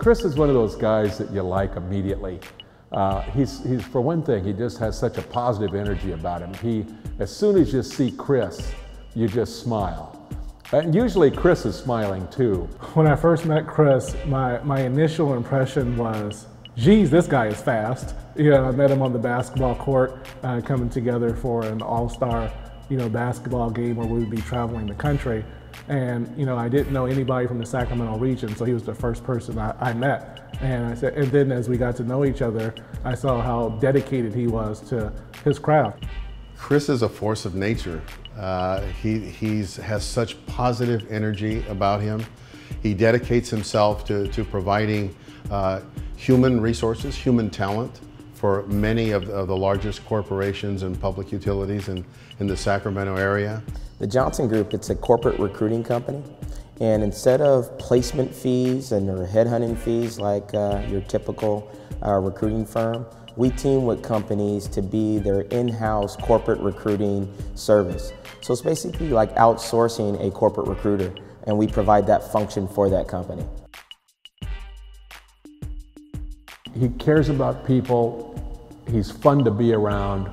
Chris is one of those guys that you like immediately. He's for one thing, he just has such a positive energy about him. As soon as you see Chris, you just smile. And usually Chris is smiling too. When I first met Chris, my initial impression was, geez, this guy is fast. I met him on the basketball court, coming together for an all-star, basketball game where we would be traveling the country. And, I didn't know anybody from the Sacramento region, so he was the first person I met. And then as we got to know each other, I saw how dedicated he was to his craft. Chris is a force of nature. He has such positive energy about him. He dedicates himself to providing human resources, human talent for many of the largest corporations and public utilities in the Sacramento area. The Johnson Group, it's a corporate recruiting company. And instead of placement fees or headhunting fees like your typical recruiting firm, we team with companies to be their in-house corporate recruiting service. So it's basically like outsourcing a corporate recruiter, and we provide that function for that company. He cares about people, he's fun to be around,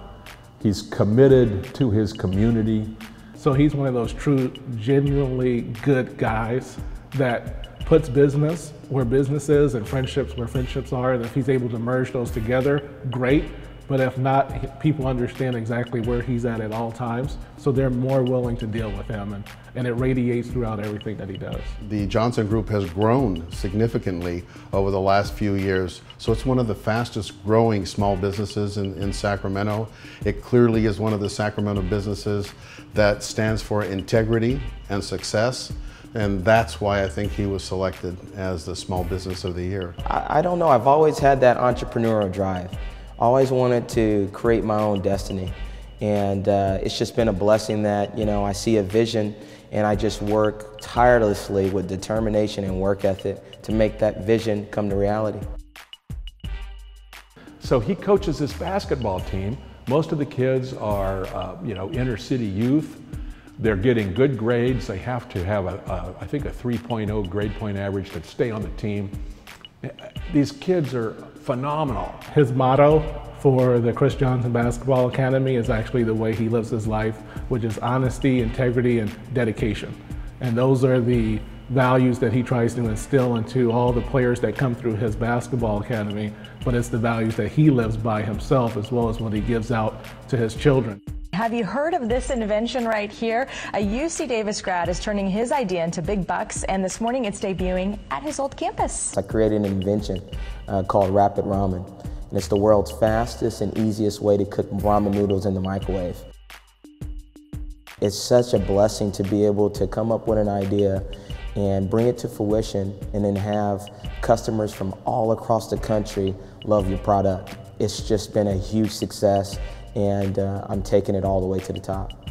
he's committed to his community. So he's one of those true, genuinely good guys that puts business where business is and friendships where friendships are. And if he's able to merge those together, great. But if not, people understand exactly where he's at all times. So they're more willing to deal with him, and it radiates throughout everything that he does. The Johnson Group has grown significantly over the last few years. So it's one of the fastest growing small businesses in Sacramento. It clearly is one of the Sacramento businesses that stands for integrity and success. And that's why I think he was selected as the Small Business of the Year. I don't know, I've always had that entrepreneurial drive. Always wanted to create my own destiny. And it's just been a blessing that, I see a vision and I just work tirelessly with determination and work ethic to make that vision come to reality. So he coaches this basketball team. Most of the kids are, inner city youth. They're getting good grades. They have to have I think a 3.0 grade point average to stay on the team. These kids are phenomenal. His motto for the Chris Johnson Basketball Academy is actually the way he lives his life, which is honesty, integrity, and dedication. And those are the values that he tries to instill into all the players that come through his basketball academy, but it's the values that he lives by himself as well as what he gives out to his children. Have you heard of this invention right here? A UC Davis grad is turning his idea into big bucks, and this morning it's debuting at his old campus. I created an invention called Rapid Ramen, and it's the world's fastest and easiest way to cook ramen noodles in the microwave. It's such a blessing to be able to come up with an idea and bring it to fruition and then have customers from all across the country love your product. It's just been a huge success, and I'm taking it all the way to the top.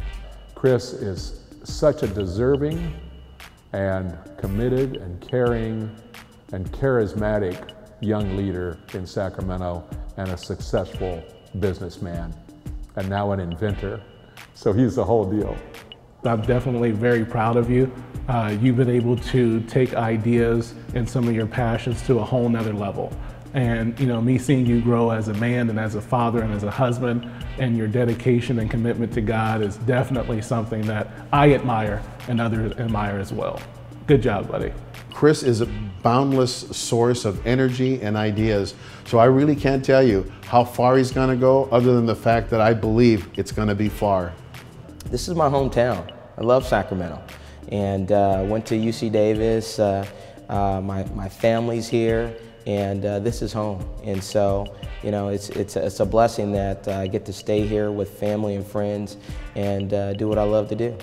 Chris is such a deserving and committed and caring and charismatic young leader in Sacramento, and a successful businessman, and now an inventor. So he's the whole deal. I'm definitely very proud of you. You've been able to take ideas and some of your passions to a whole nother level. And me seeing you grow as a man and as a father and as a husband, and your dedication and commitment to God is definitely something that I admire and others admire as well. Good job, buddy. Chris is a boundless source of energy and ideas. So I really can't tell you how far he's going to go, other than the fact that I believe it's going to be far. This is my hometown. I love Sacramento, and went to UC Davis. My family's here, and this is home. And so, it's a blessing that I get to stay here with family and friends and do what I love to do.